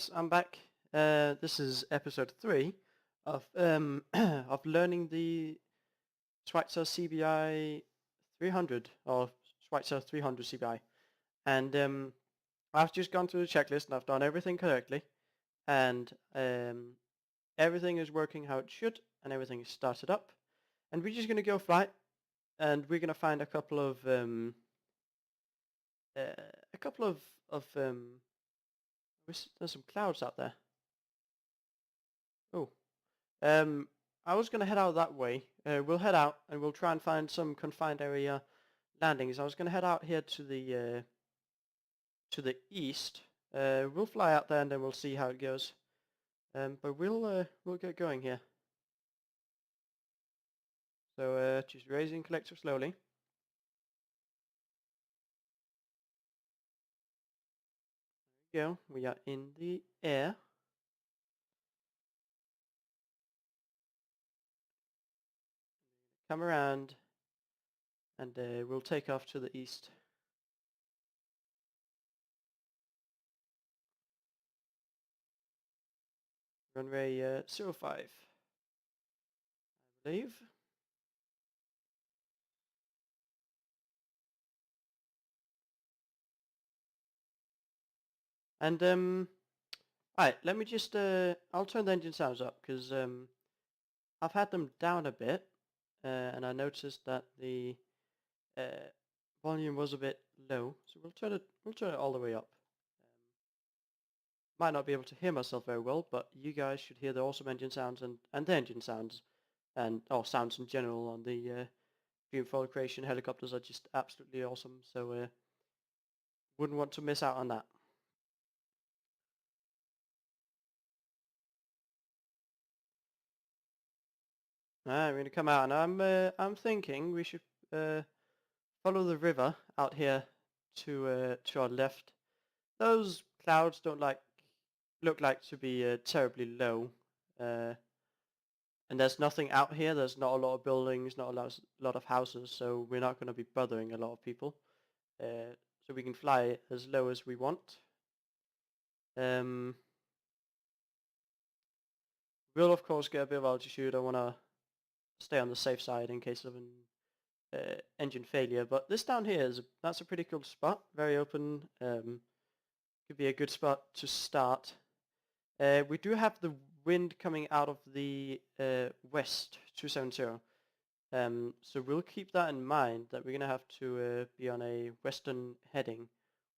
guys, I'm back. This is episode 3 of of learning the Schweitzer CBI 300 or Schweitzer 300 CBI, and I've just gone through the checklist and I've done everything correctly, and everything is working how it should, and everything is started up, and we're just gonna go fly, and we're gonna find a couple of there's some clouds out there. Oh. I was going to head out that way. We'll head out and we'll try and find some confined area landings. I was going to head out here to the east. We'll fly out there and then we'll see how it goes. But we'll get going here. So just raising collector slowly. There we go. We are in the air. Come around and we'll take off to the east. Runway 05, I believe. And alright, let me just I'll turn the engine sounds up because I've had them down a bit, and I noticed that the volume was a bit low, so we'll turn it all the way up. Might not be able to hear myself very well, but you guys should hear the awesome engine sounds and the engine sounds, and sounds in general on the Dreamfoil Creation helicopters are just absolutely awesome. So wouldn't want to miss out on that. I'm going to come out, and I'm thinking we should follow the river out here to our left. Those clouds don't look like to be terribly low, and there's nothing out here. There's not a lot of buildings, not a lot of houses, so we're not going to be bothering a lot of people. So we can fly as low as we want. We'll of course get a bit of altitude. I want to stay on the safe side in case of an engine failure. But this down here that's a pretty cool spot. Very open. Could be a good spot to start. We do have the wind coming out of the west 270. So we'll keep that in mind, that we're going to have to be on a western heading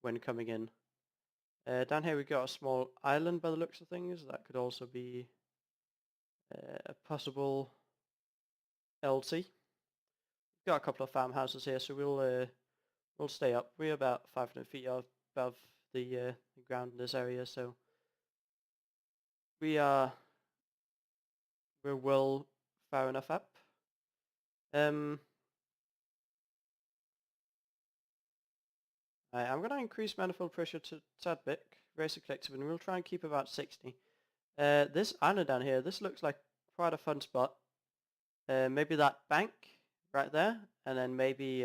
when coming in. Down here we got a small island by the looks of things. That could also be a possible LT. We've got a couple of farmhouses here, so we'll stay up. We're about 500 feet above the ground in this area, so we're well far enough up. I'm going to increase manifold pressure to a tad bit, raise the collective, and we'll try and keep about 60. This island down here, this looks like quite a fun spot. Maybe that bank right there, and then maybe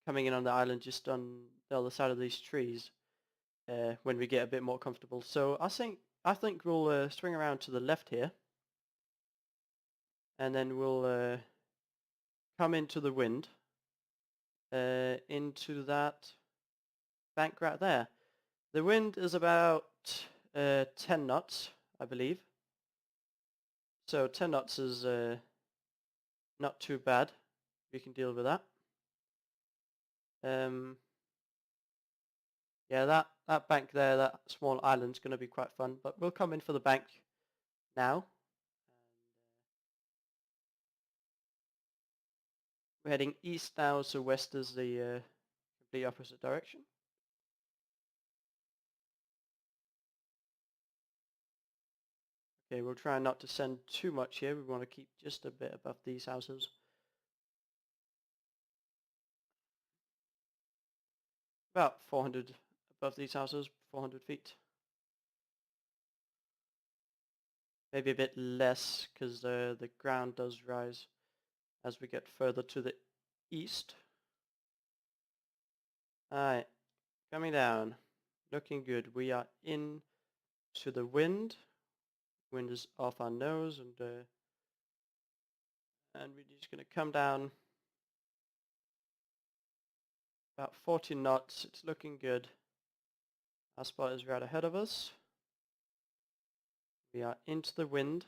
coming in on the island just on the other side of these trees when we get a bit more comfortable. So I think we'll swing around to the left here, and then we'll come into the wind, into that bank right there. The wind is about 10 knots, I believe. So 10 knots is not too bad. We can deal with that. Yeah, that bank there, that small island's going to be quite fun, but we'll come in for the bank now. We're heading east now, so west is the complete opposite direction. Okay, we'll try not to send too much here. We want to keep just a bit above these houses. About 400 above these houses, 400 feet. Maybe a bit less, because the ground does rise as we get further to the east. Alright, coming down. Looking good. We are in to the wind. Wind is off our nose, and we're just going to come down about 40 knots. It's looking good. Our spot is right ahead of us. We are into the wind.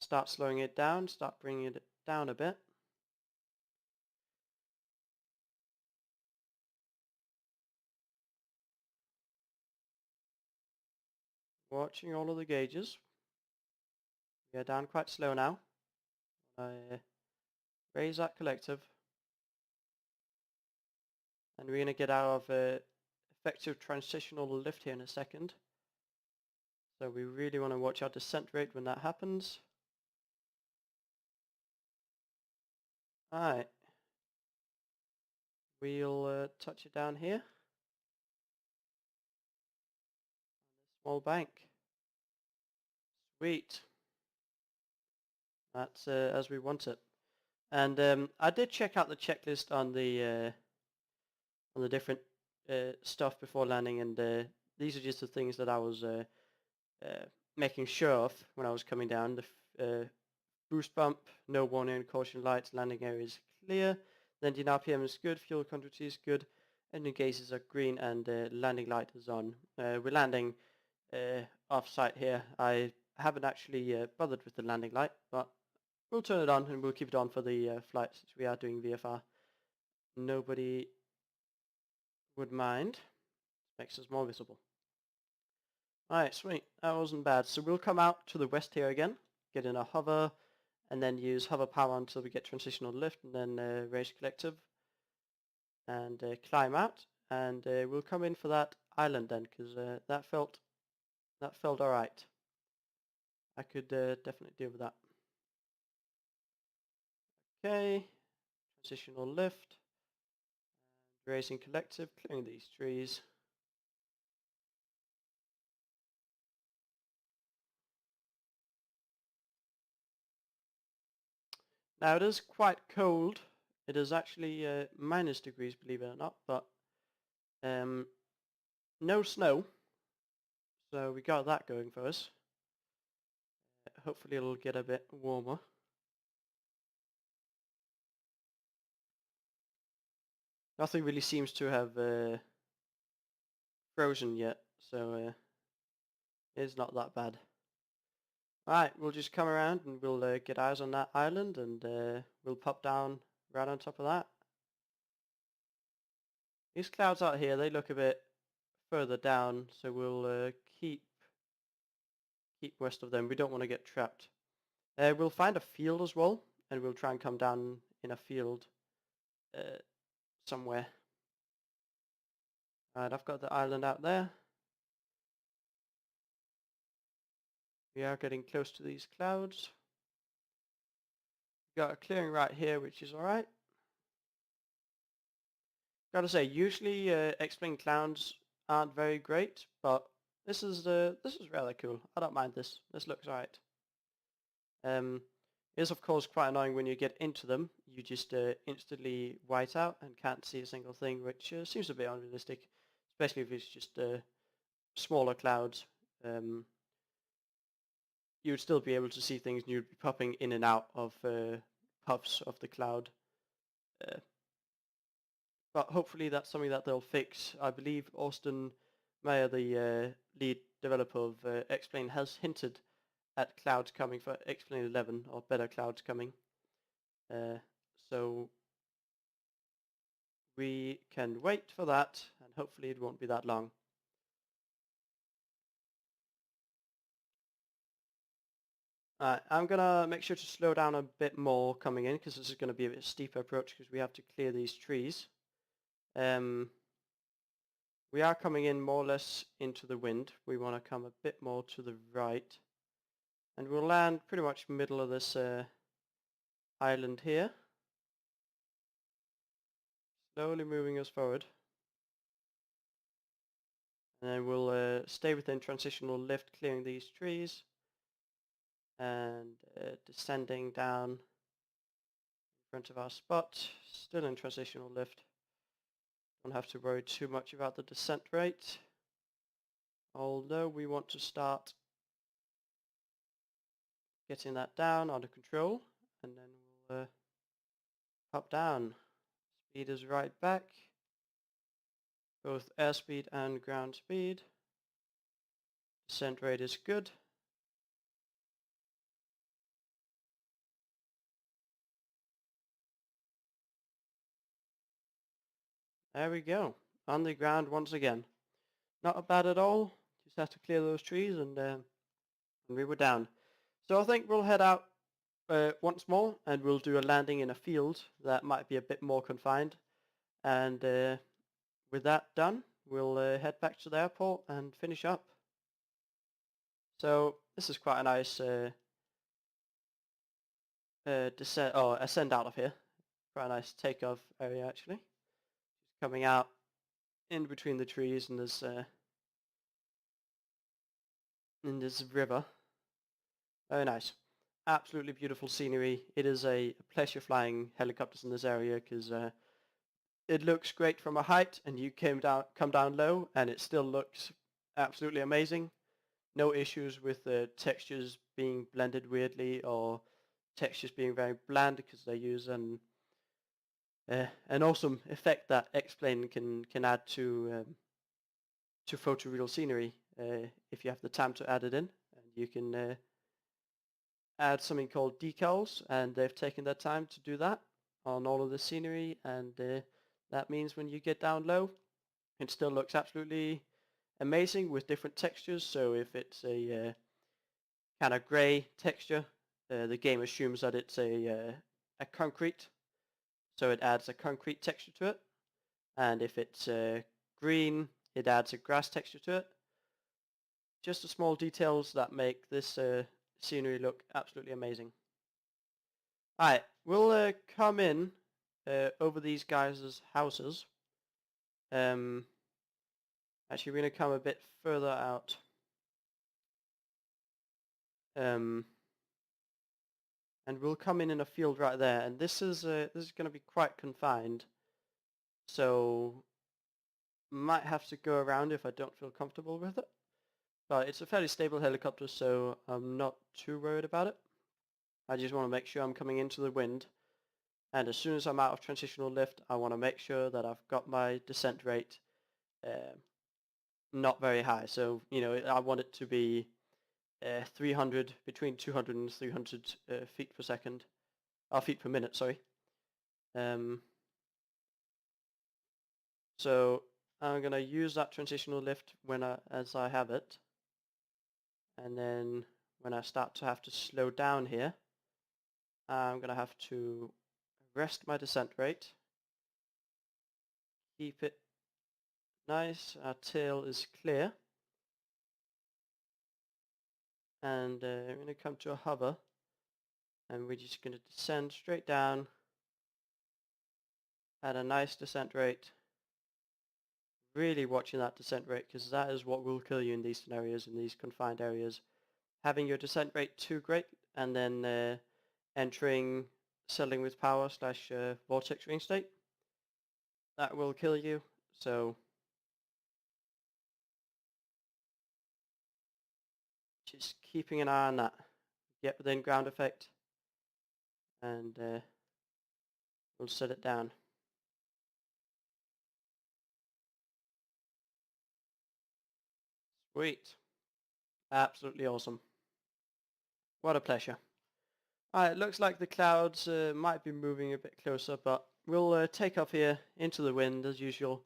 Start slowing it down, start bringing it down a bit. Watching all of the gauges. We are down quite slow now. I raise that collective. And we're going to get out of effective transitional lift here in a second. So we really want to watch our descent rate when that happens. Alright. We'll touch it down here. On this small bank. Sweet. That's as we want it. And I did check out the checklist on the different stuff before landing, and these are just the things that I was making sure of when I was coming down. The boost bump, no warning, caution lights, landing area is clear. The engine RPM is good, fuel quantity is good, engine gauges are green, and landing light is on. We're landing off-site here. I haven't actually bothered with the landing light, but we'll turn it on and we'll keep it on for the flight since we are doing VFR. Nobody would mind. Makes us more visible. Alright, sweet. That wasn't bad. So we'll come out to the west here again, get in a hover, and then use hover power until we get transitional lift, and then raise collective, and climb out, and we'll come in for that island then, because that felt alright. I could definitely deal with that. Okay, transitional lift, and raising collective, clearing these trees. Now it is quite cold. It is actually minus degrees, believe it or not, but no snow, so we got that going for us. Hopefully it'll get a bit warmer. Nothing really seems to have frozen yet, so it's not that bad. Alright, we'll just come around and we'll get eyes on that island, and we'll pop down right on top of that. These clouds out here, they look a bit further down, so we'll keep west of them. We don't want to get trapped. We'll find a field as well, and we'll try and come down in a field somewhere. Alright, I've got the island out there. We are getting close to these clouds. Got a clearing right here, which is alright. Gotta say, usually X-Plane clouds aren't very great, but this is rather cool. I don't mind this. This looks alright. It is of course quite annoying when you get into them. You just instantly white out and can't see a single thing, which seems a bit unrealistic, especially if it's just smaller clouds. You would still be able to see things, and you'd be popping in and out of puffs of the cloud. But hopefully that's something that they'll fix. I believe Austin Meyer, the lead developer of X-Plane, has hinted at clouds coming for X-Plane 11, or better clouds coming. So we can wait for that, and hopefully it won't be that long. I'm going to make sure to slow down a bit more coming in, because this is going to be a bit steeper approach, because we have to clear these trees. We are coming in more or less into the wind. We want to come a bit more to the right. And we'll land pretty much middle of this island here. Slowly moving us forward. And then we'll stay within transitional lift, clearing these trees. And descending down front of our spot, still in transitional lift. Don't have to worry too much about the descent rate, although we want to start getting that down under control, and then we'll hop down. Speed is right back, both airspeed and ground speed. Descent rate is good. There we go, on the ground once again. Not bad at all, just have to clear those trees and we were down. So I think we'll head out once more and we'll do a landing in a field that might be a bit more confined. And with that done, we'll head back to the airport and finish up. So this is quite a nice descent or ascend out of here. Quite a nice takeoff area actually. Just coming out in between the trees and there's in this river. Very nice. Absolutely beautiful scenery. It is a pleasure flying helicopters in this area because it looks great from a height, and you come down low, and it still looks absolutely amazing. No issues with the textures being blended weirdly or textures being very bland because they use an awesome effect that X-Plane can add to photoreal scenery if you have the time to add it in, and you can add something called decals, and they've taken their time to do that on all of the scenery, and that means when you get down low, it still looks absolutely amazing with different textures. So if it's a kind of grey texture, the game assumes that it's a concrete, so it adds a concrete texture to it. And if it's green, it adds a grass texture to it. Just the small details that make this scenery look absolutely amazing. Alright, we'll come in over these guys' houses. Actually, we're going to come a bit further out. And we'll come in a field right there. And this is going to be quite confined. So might have to go around if I don't feel comfortable with it. But it's a fairly stable helicopter, so I'm not too worried about it. I just want to make sure I'm coming into the wind. And as soon as I'm out of transitional lift, I want to make sure that I've got my descent rate not very high. So, you know, I want it to be 300, between 200 and 300 feet per second. Feet per minute, sorry. So I'm going to use that transitional lift as I have it. And then when I start to have to slow down here, I'm going to have to rest my descent rate. Keep it nice. Our tail is clear. And I'm going to come to a hover. And we're just going to descend straight down at a nice descent rate. Really watching that descent rate, because that is what will kill you in these scenarios, in these confined areas. Having your descent rate too great and then entering settling with power / vortex ring state, that will kill you. So just keeping an eye on that. Get within ground effect and we'll set it down. Sweet. Absolutely awesome. What a pleasure. Alright, it looks like the clouds might be moving a bit closer, but we'll take off here into the wind as usual.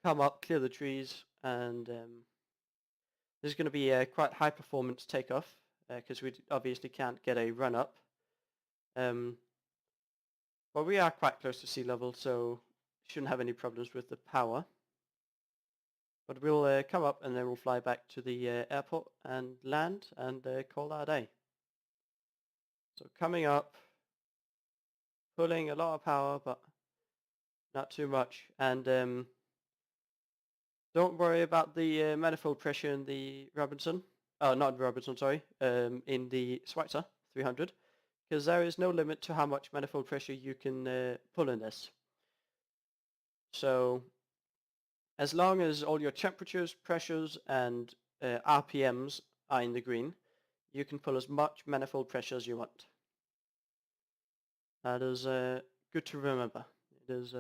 Come up, clear the trees, and this is going to be a quite high performance takeoff because we obviously can't get a run up. But we are quite close to sea level, so shouldn't have any problems with the power. But we'll come up and then we'll fly back to the airport and land and call that a day. So coming up, pulling a lot of power, but not too much. And don't worry about the manifold pressure in the Robinson. Oh, not Robinson, sorry. In the Schweitzer 300, because there is no limit to how much manifold pressure you can pull in this. So as long as all your temperatures, pressures, and RPMs are in the green, you can pull as much manifold pressure as you want. That is good to remember. It is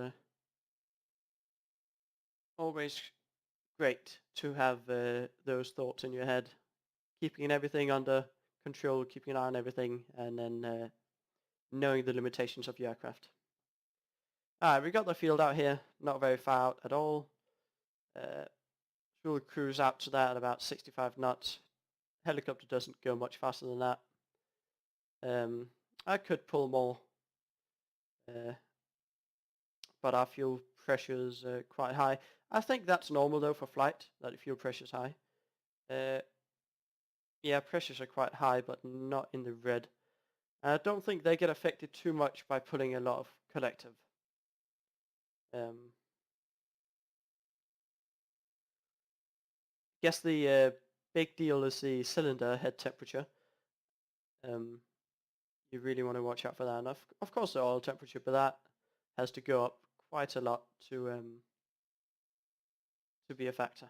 always great to have those thoughts in your head, keeping everything under control, keeping an eye on everything, and then knowing the limitations of your aircraft. Alright, we got the field out here, not very far out at all. We'll cruise out to that at about 65 knots. Helicopter doesn't go much faster than that. I could pull more, but our fuel pressure is quite high. I think that's normal though for flight, that the fuel pressure is high. Yeah, pressures are quite high, but not in the red. I don't think they get affected too much by putting a lot of collective. Guess the big deal is the cylinder head temperature. You really want to watch out for that. And of course the oil temperature, but that has to go up quite a lot to be a factor.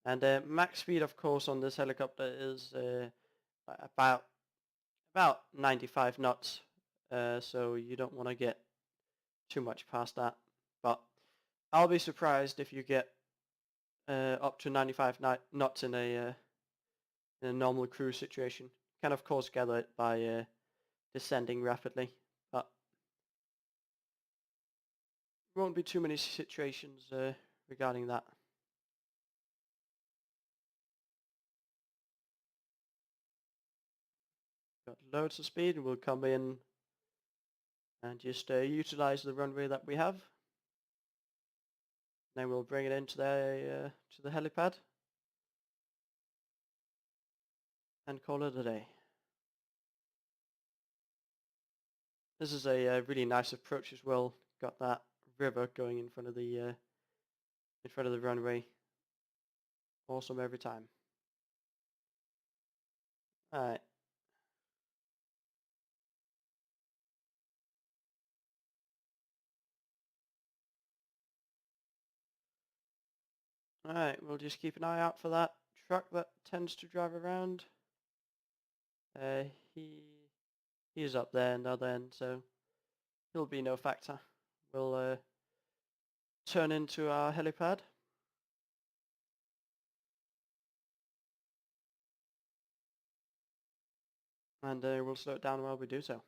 And max speed, of course, on this helicopter is about 95 knots. So you don't want to get too much past that. But I'll be surprised if you get up to 95 knots in a normal cruise situation. You can, of course, gather it by descending rapidly, but there won't be too many situations regarding that. Got loads of speed, and we'll come in and just utilize the runway that we have. Then we'll bring it into to the helipad and call it a day. This is a really nice approach as well. Got that river going in front of the runway. Awesome every time. All right. Alright, we'll just keep an eye out for that truck that tends to drive around. He is up there and other end, so he'll be no factor. We'll turn into our helipad. And we'll slow it down while we do so.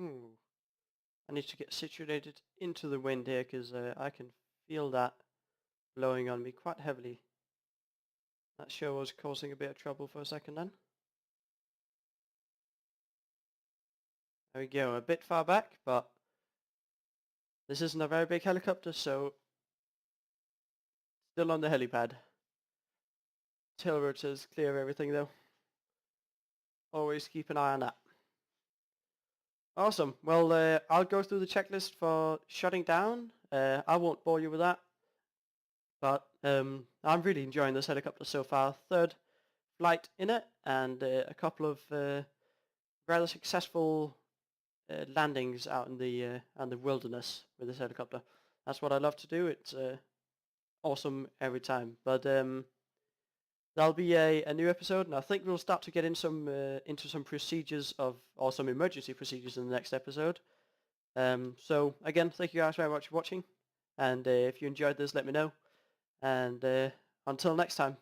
Ooh. I need to get situated into the wind here because I can feel that blowing on me quite heavily. That sure was causing a bit of trouble for a second then. There we go, a bit far back, but this isn't a very big helicopter, so still on the helipad. Tail rotors clear of everything though. Always keep an eye on that. Awesome. Well, I'll go through the checklist for shutting down. I won't bore you with that, but I'm really enjoying this helicopter so far. Third flight in it, and a couple of rather successful landings out in the wilderness with this helicopter. That's what I love to do. It's awesome every time. But there'll be a new episode, and I think we'll start to get in into some procedures or some emergency procedures in the next episode. So again, thank you guys very much for watching, and if you enjoyed this, let me know. And until next time.